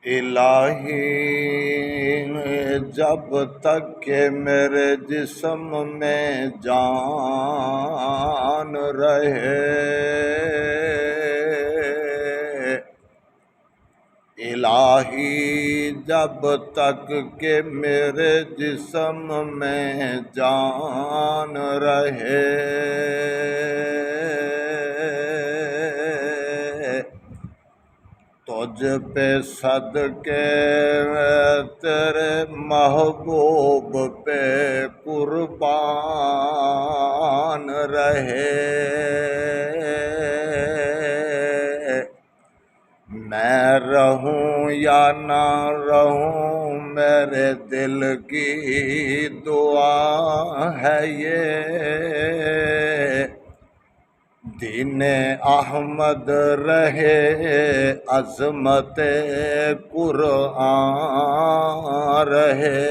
الہی جب تک کہ میرے جسم میں جان رہے، الہی جب تک کہ میرے جسم میں جان رہے، تجھ پہ صدقے تیرے محبوب پہ قربان رہے، میں رہوں یا نہ رہوں میرے دل کی دعا ہے یہ، دین احمد رہے عظمت قرآن رہے۔